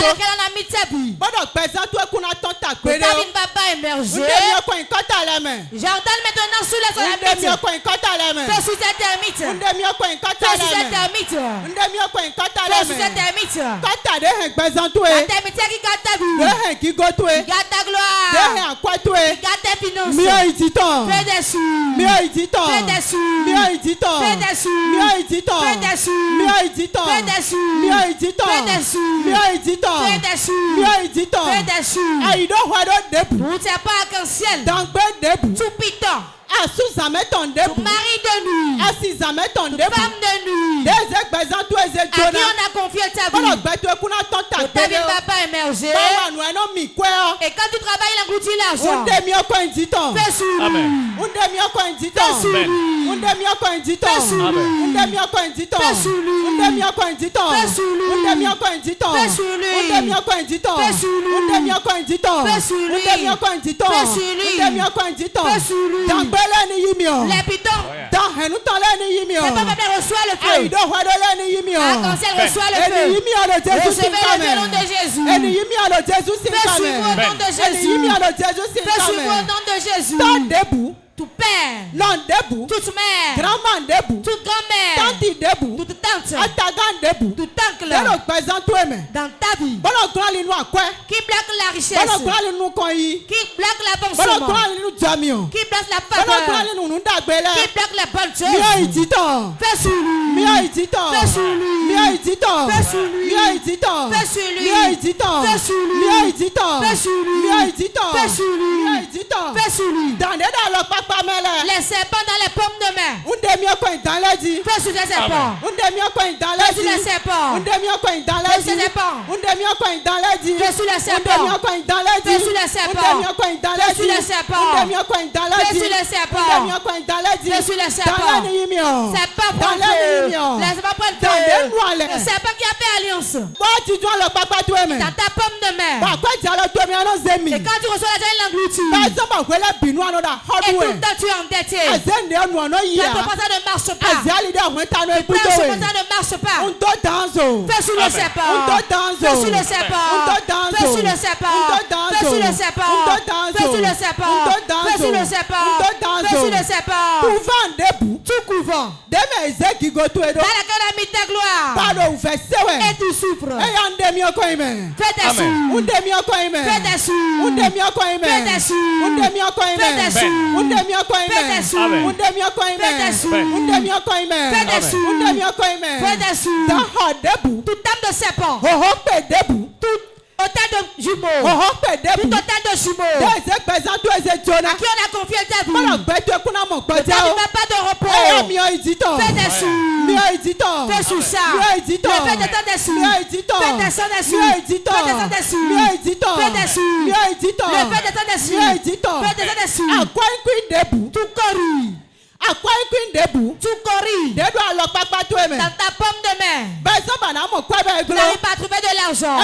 laquelle on a mis ta vie. Ta vie ne va pas émerger. J'ordonne maintenant sous les ermites. Fais sous cette ermite. Fais sous cette ermite. Fais sous cette ermite. La ermite qui garde ta vie, qui garde ta gloire, qui garde tes finances. Fais des sous. Fais des sous. Fais des sous. Fais des sous. Fais des sous. Fais des sous. Fais des sous. Fais des sous. Fais des sous. Fais des sous. Vous n'êtes pas arc-en-ciel. Tout piton. Tout mari de nuit. Tout femme de nuit. À qui on a confié ta vie. Ta vie ne va pas émerger. Et quand tu travailles, il engloutit l'argent. Fais sous lui. Fais sous lui. Fais sous lui. Fais sous lui. Fais sous lui. Fais sous lui. Fais sous lui. Fais sous lui. Fais sous lui. Fais sous lui. Les pitons. C'est pas même reçoit le feu. Arc-en-ciel reçoit le feu. Recevez le nom de Jésus. Fais sous vous au nom de Jésus. Fais sous vous au nom de Jésus. Tout père, toute mère, toute grand-mère, toute tante, tout oncle, dans ta vie, qui bloque la richesse, qui bloque l'avancement, qui bloque la faveur, qui bloque les bonnes choses. Fais sous lui. Fais sous lui. Fais sous lui. Fais sous lui. Fais sous lui. Fais sous lui. Fais sous lui. Fais sous lui. Fais sous lui. Les serpents dans les paumes de main. Fais sur les serpents. Fais sur les serpents. Fais sur les serpents. Fais sur les serpents. Fais sur les serpents. Fais sur les serpents. Fais sur les serpents. Fais sur les serpents. C'est pas pour feu. Les serpents prennent feu. Le serpent qui a fait alliance. Dans ta paume de main. Et quand tu reçois la joie, il l'engloutit. Et tout le temps tu es endetté. Tu as pas ça ne marche pas. Ça ne marche pas. Fais sur le serpent. Fais sur le serpent. Fais sur le serpent. Fais sur le serpent. Fais sur le serpent. Fais sur le serpent. Fais sur le serpent. Tout couvent. Dans laquelle a mis ta gloire. Et tu souffres. Fais des sous. Fais des sous. Fais des sous. Fais des sous. Fais des sous. Fais des sous. Fais des sous. Toute âme de serpent. Tout autant de jumeaux. Tout autant de jumeaux. À qui on a confié ta vie. Tu n'as pas de repos. Fais des sous. Fais sous ça. Fais des sous. Fais des sous. Fais des sous. Tout corrige. Tout corrige. Dans ta paume de main. Tu n'arrives pas à trouver de l'argent.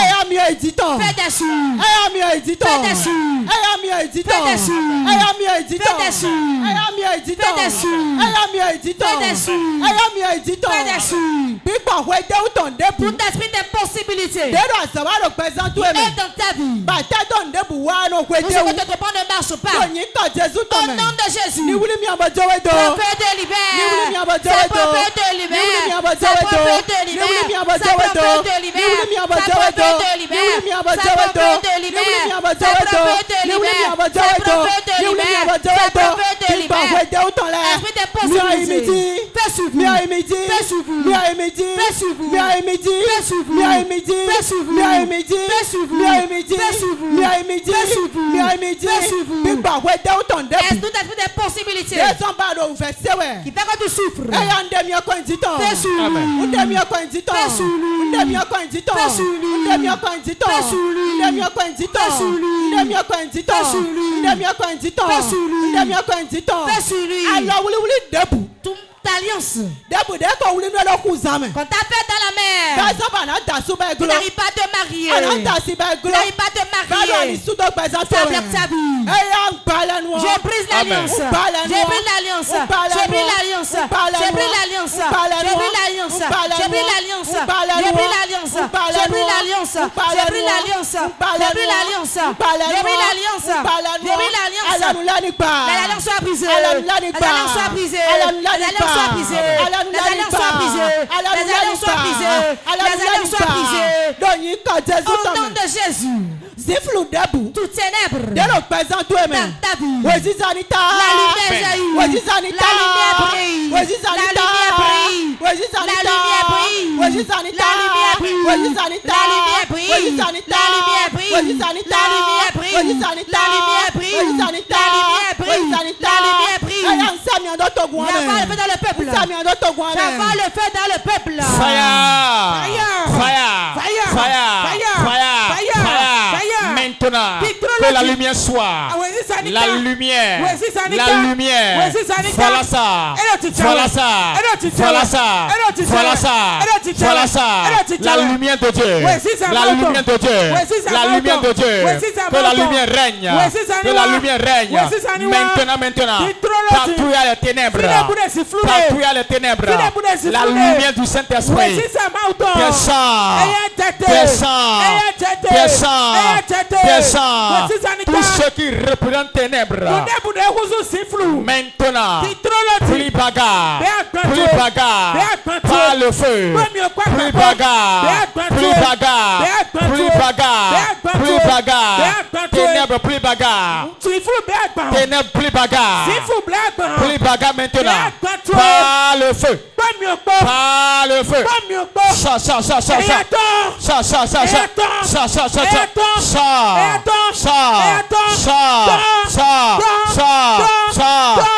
Fais des sous. Fais des sous. Fais des sous. Fais des sous. Fais des sous. Fais des sous. Tout esprit d'impossibilité. Et dans ta vie. Nous savons que ton plan ne marche pas. Au nom de Jésus. Prophète de libère. C'est prophète de libère. C'est prophète de libère. C'est prophète de libère. C'est prophète de libère. C'est prophète de libère. C'est prophète de libère. C'est prophète de libère. C'est prophète de libère. Esprit de possibilité. Fais sur vous. Fais sur vous. Fais sur vous. Fais sur vous. Fais sur vous. Fais sur vous. Fais sur vous. Fais sur vous. Fais sur vous. Est-ce tout esprit de possibilité qui fait que tu souffres? Fais sur lui. Fais sur lui. Fais sur lui. Fais sur lui. Fais sur lui. Fais sur lui. Fais sur lui. Fais sur lui. Toute alliance. Quand tu as fait dans la mer, tu n'arrives pas à te marier. Tu n'arrives pas à te marier. Ça bloque ta vie. Je brise l'alliance. Je brise l'alliance. Je brise l'alliance. Je brise l'alliance. Je brise l'alliance. Je brise l'alliance. Je brise l'alliance. Je brise l'alliance. Je brise l'alliance. Je brise l'alliance. Je brise l'alliance. Je brise l'alliance. L'alliance soit brisée. L'alliance soit brisée. L'alliance soit brisée. L'alliance soit brisée. L'alliance soit brisée. L'alliance soit brisée. Au nom de Jésus. Tout ténèbre dans ta vie. La lumière jaillit. La lumière brille. La lumière brille. La lumière brille. La lumière brille. La lumière brille. La lumière brille. La lumière brille. La lumière brille. La lumière brille. La lumière brille. La lumière brille. J'envoie le feu dans le peuple. J'envoie le feu dans le peuple. Fire. Maintenant, que la lumière soit. La lumière. Voilà ça. Voilà ça. Voilà ça. Voilà ça. Voilà ça. La lumière de Dieu. La lumière de Dieu. La lumière de Dieu. Que la lumière règne. Que la lumière règne. Maintenant. Partout il y a les ténèbres. Partout il y a les ténèbres. La lumière du Saint-Esprit. Descends. Tous ceux qui représentent ténèbres. Maintenant. Plus bagarre. Par le feu. Plus bagarre. Ténèbres, plus bagarre. Ténèbres, plus bagarre. Plus bagarre maintenant. Par le feu. Par le feu. Ça.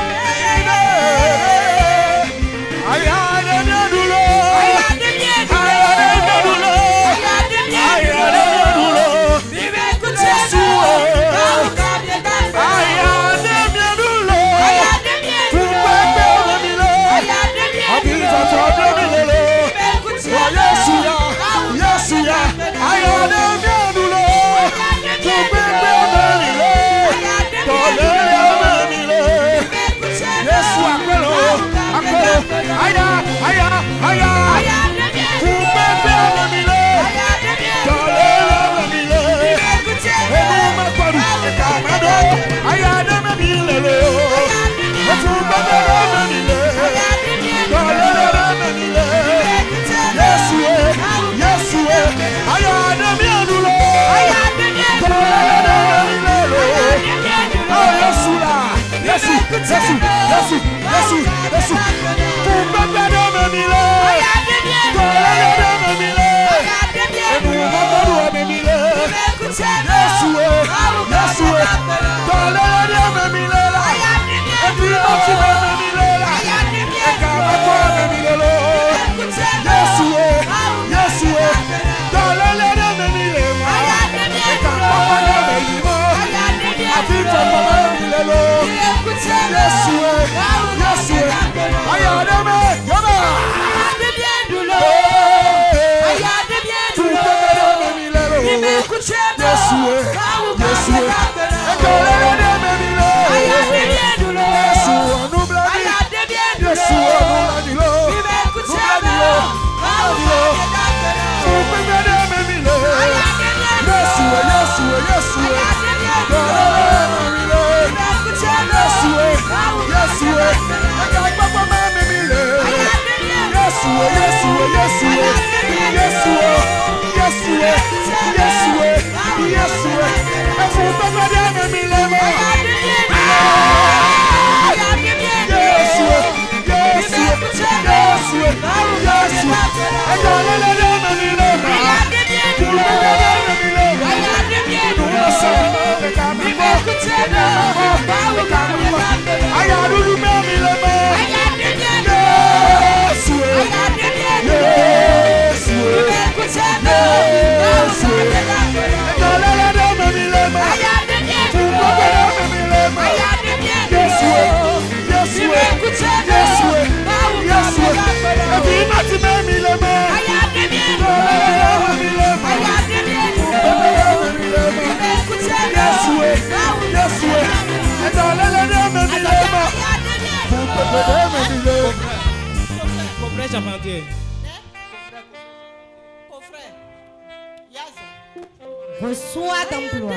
Reçois d'emploi.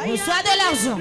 Reçois de l'argent.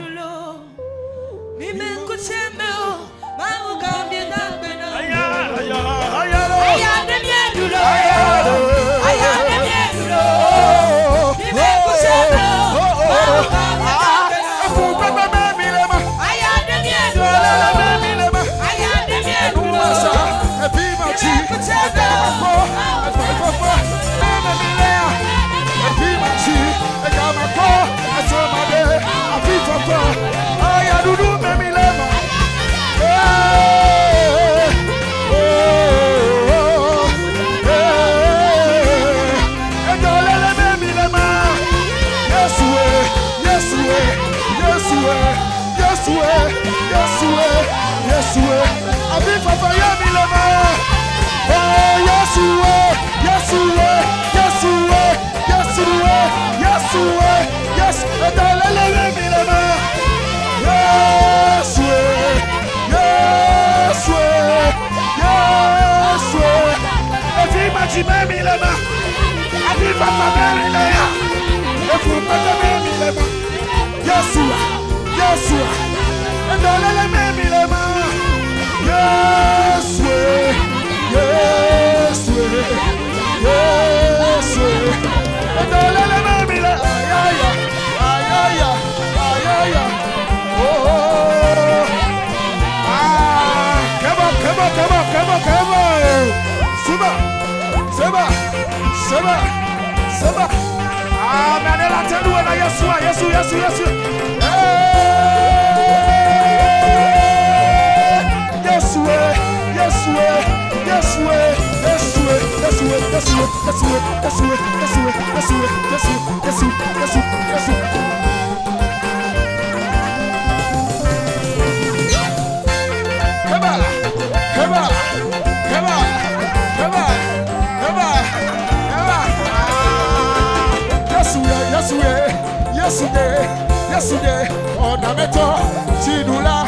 Yesterday, ornamento, Tidula,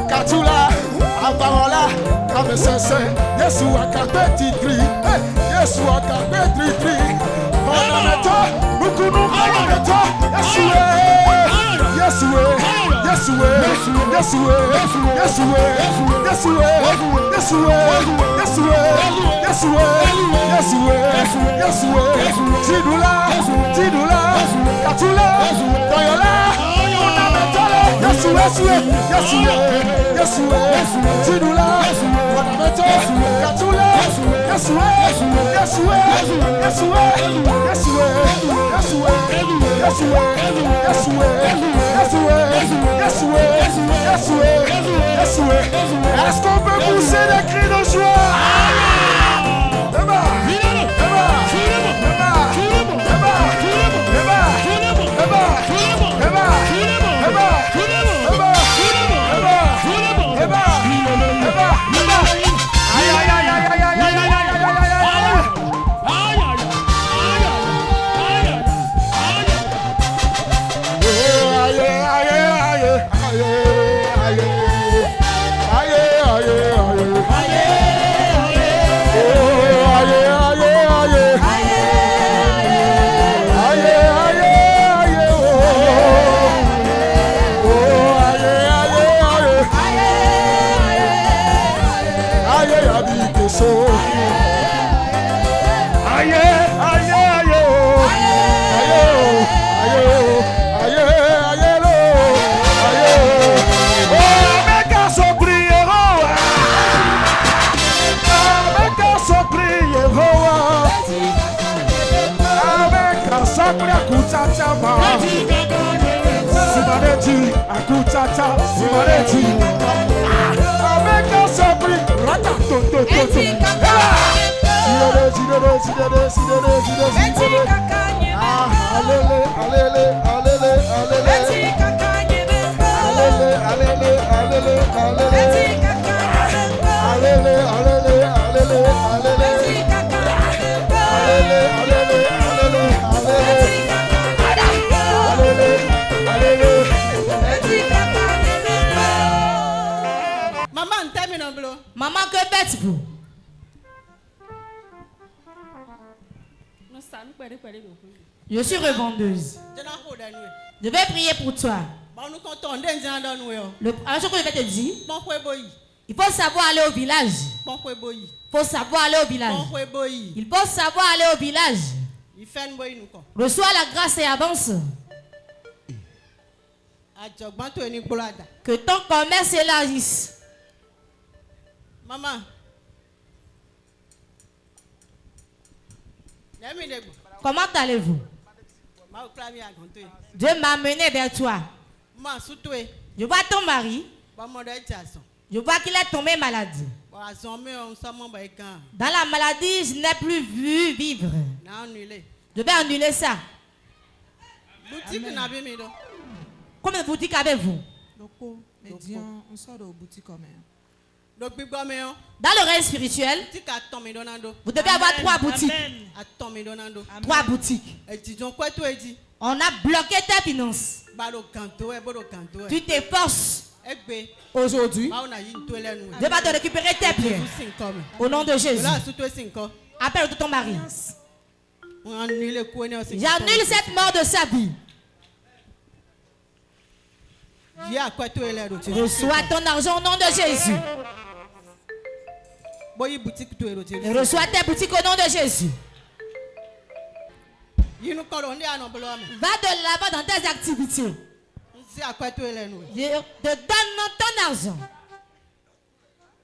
Katula, Avarola, Kamesese, Yesu akapetitri, Yesu akapetitri, ornamento, Nukunu, ornamento, Yesue, Yesue, Yesue, Yesue, Yesue, Yesue, Yesue, Yesue, Yesue, Yesue, Yesue, Tidula, Tidula, Katula, Toyola, Yesue, Yesue, Yesue, Yesue, Tidula, Ornamento, Katula, Yesue, Yesue, Yesue, Yesue, Yesue, Est-ce qu'on peut pousser des cris de joie? Maman, que faites-vous? Je suis revendeuse. Je vais prier pour toi. Un jour que je vais te dire, il faut savoir aller au village. Il faut savoir aller au village. Il faut savoir aller au village. Reçois la grâce et avance. Que ton commerce s'élargisse. Maman. Comment allez-vous? Dieu m'a amené vers toi. Je vois ton mari. Je vois qu'il est tombé malade. Dans la maladie, je n'ai plus vu vivre. Je vais annuler ça. Combien de boutiques avez-vous? On sort de boutique quand même. Dans le règne spirituel, vous devez avoir 3 boutiques. 3 boutiques. On a bloqué tes finances. Tu t'efforces. Aujourd'hui, Dieu va te récupérer tes biens. Au nom de Jésus. Appelle ton mari. J'annule cette mort de sa vie. Reçois ton argent au nom de Jésus. Et reçois tes boutiques au nom de Jésus. Va de l'avant dans tes activités. Je te donne ton argent.